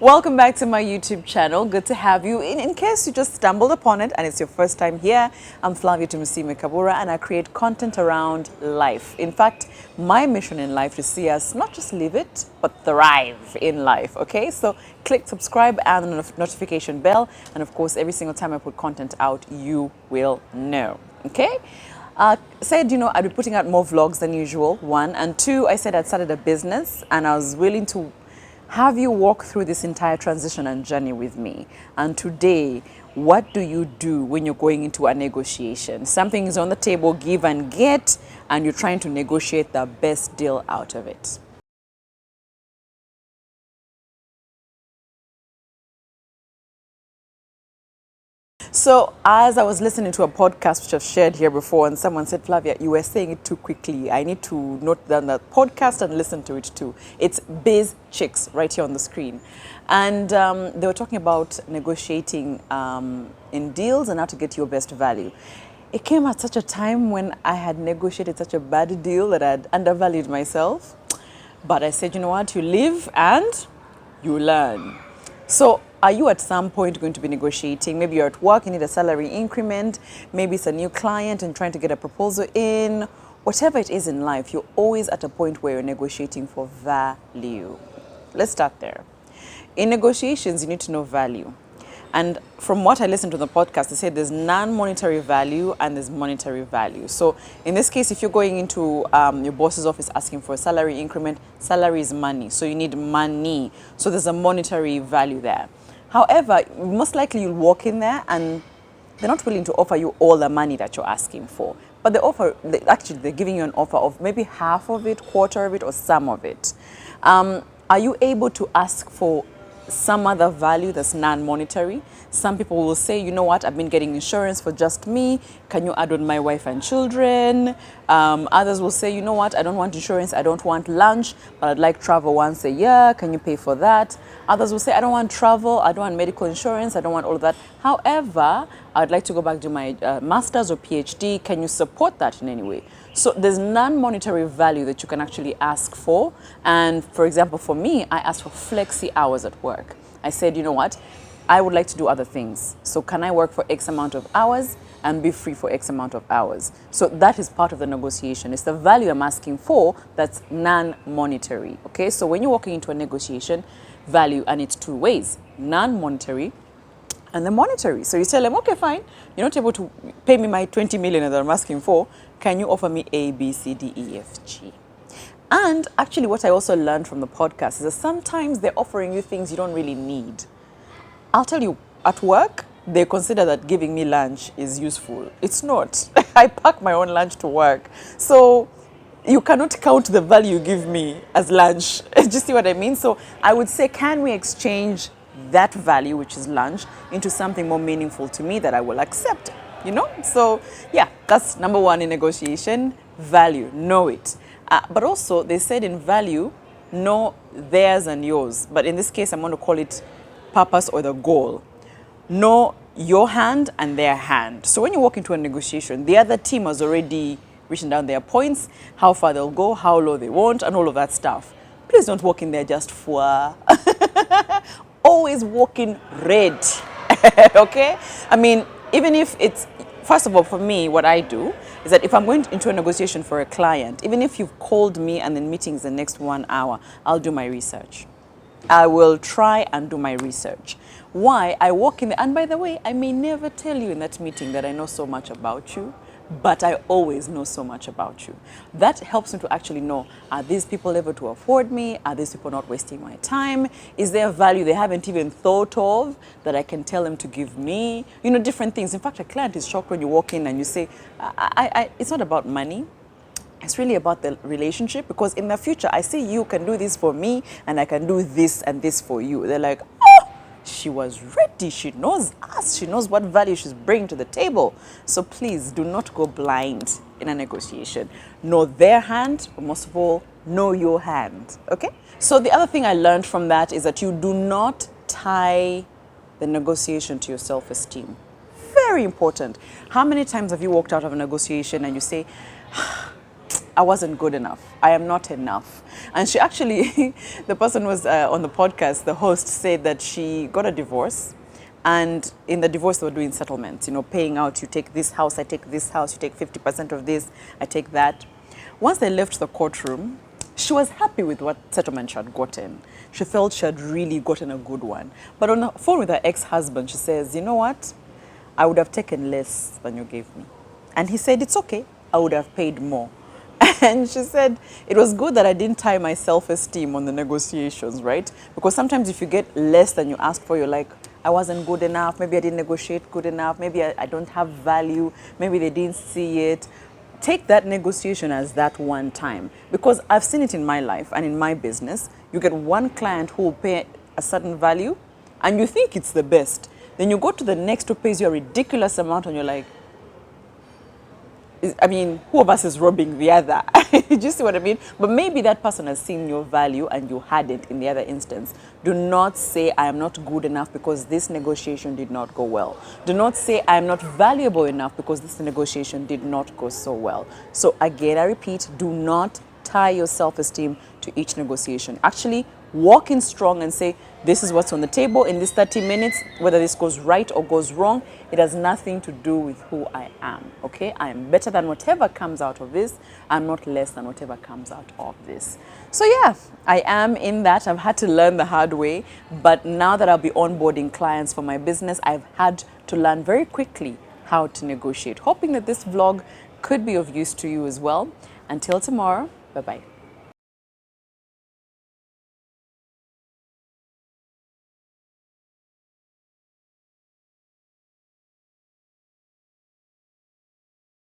Welcome back to my YouTube channel. Good to have you. In case you just stumbled upon it and it's your first time here, I'm Flavia Tumusime Kabura and I create content around life. In fact, my mission in life is to see us not just live it, but thrive in life, okay? So click subscribe and the notification bell. And of course, every single time I put content out, you will know, okay? Said, I'd be putting out more vlogs than usual, one. And two, I said I'd started a business and I was willing to have you walk through this entire transition and journey with me. And today, what do you do when you're going into a negotiation? Something is on the table, give and get, and you're trying to negotiate the best deal out of it. So as I was listening to a podcast which I've shared here before, and someone said, Flavia, you were saying it too quickly. I need to note down that podcast and listen to it too. It's Biz Chicks right here on the screen. And they were talking about negotiating in deals and how to get your best value. It came at such a time when I had negotiated such a bad deal that I had undervalued myself. But I said, you know what, you live and you learn. So are you at some point going to be negotiating? Maybe you're at work, you need a salary increment. Maybe it's a new client and trying to get a proposal in. Whatever it is in life, you're always at a point where you're negotiating for value. Let's start there. In negotiations, you need to know value. And from what I listened to the podcast, they said there's non-monetary value and there's monetary value. So in this case, if you're going into your boss's office asking for a salary increment, salary is money. So you need money. So there's a monetary value there. However, most likely you'll walk in there and they're not willing to offer you all the money that you're asking for. But they're giving you an offer of maybe half of it, quarter of it, or some of it. Are you able to ask for some other value that's non-monetary? Some people will say, you know what, I've been getting insurance for just me. Can you add on my wife and children? Others will say, you know what, I don't want insurance, I don't want lunch, but I'd like travel once a year. Can you pay for that? Others will say, I don't want travel, I don't want medical insurance, I don't want all of that. However, I'd like to go back to my master's or PhD. Can you support that in any way? So there's non-monetary value that you can actually ask for. And for example, for me, I asked for flexi hours at work. I said, you know what, I would like to do other things. So can I work for X amount of hours and be free for X amount of hours? So that is part of the negotiation. It's the value I'm asking for that's non-monetary. Okay, so when you're walking into a negotiation, value, and it's two ways, non-monetary and the monetary. So you tell them, okay, fine, you're not able to pay me my 20 million that I'm asking for. Can you offer me A, B, C, D, E, F, G? And actually what I also learned from the podcast is that sometimes they're offering you things you don't really need. I'll tell you, at work, they consider that giving me lunch is useful. It's not. I pack my own lunch to work. So you cannot count the value you give me as lunch. Do you see what I mean? So I would say, can we exchange that value, which is lunch, into something more meaningful to me that I will accept, So yeah, that's number one in negotiation, value, know it. But also they said in value, know theirs and yours. But in this case, I'm going to call it purpose or the goal. Know your hand and their hand. So when you walk into a negotiation, the other team has already written down their points, how far they'll go, how low they want, and all of that stuff. Please don't walk in there just for always walking red. Okay? I mean, even if it's, first of all, for me, what I do is that if I'm going into a negotiation for a client, even if you've called me and then meeting's the next 1 hour, I'll do my research. I will try and do my research. Why? I walk in there, and by the way, I may never tell you in that meeting that I know so much about you, but I always know so much about you. That helps me to actually know, are these people able to afford me? Are these people not wasting my time? Is there value they haven't even thought of that I can tell them to give me? Different things. In fact, a client is shocked when you walk in and you say, it's not about money. It's really about the relationship, because in the future, I see you can do this for me and I can do this and this for you. They're like, oh, she was ready. She knows us. She knows what value she's bringing to the table. So please do not go blind in a negotiation. Know their hand, but most of all, know your hand. Okay? So the other thing I learned from that is that you do not tie the negotiation to your self-esteem. Very important. How many times have you walked out of a negotiation and you say, I wasn't good enough. I am not enough. And she actually, the person was on the podcast, the host said that she got a divorce. And in the divorce, they were doing settlements, paying out, you take this house, I take this house, you take 50% of this, I take that. Once they left the courtroom, she was happy with what settlement she had gotten. She felt she had really gotten a good one. But on the phone with her ex-husband, she says, you know what? I would have taken less than you gave me. And he said, it's okay. I would have paid more. And she said, it was good that I didn't tie my self-esteem on the negotiations, right? Because sometimes if you get less than you ask for, you're like, I wasn't good enough. Maybe I didn't negotiate good enough. Maybe I don't have value. Maybe they didn't see it. Take that negotiation as that one time. Because I've seen it in my life and in my business. You get one client who will pay a certain value and you think it's the best. Then you go to the next who pays you a ridiculous amount and you're like, who of us is robbing the other? Do you see what I mean? But maybe that person has seen your value and you hadn't in the other instance. Do not say, I am not good enough because this negotiation did not go well. Do not say, I am not valuable enough because this negotiation did not go so well. So again, I repeat, do not tie your self-esteem to each negotiation. Actually, walk in strong and say, this is what's on the table in this 30 minutes, whether this goes right or goes wrong, it has nothing to do with who I am, okay? I am better than whatever comes out of this. I'm not less than whatever comes out of this. So yeah, I am in that. I've had to learn the hard way, but now that I'll be onboarding clients for my business, I've had to learn very quickly how to negotiate. Hoping that this vlog could be of use to you as well. Until tomorrow, bye-bye.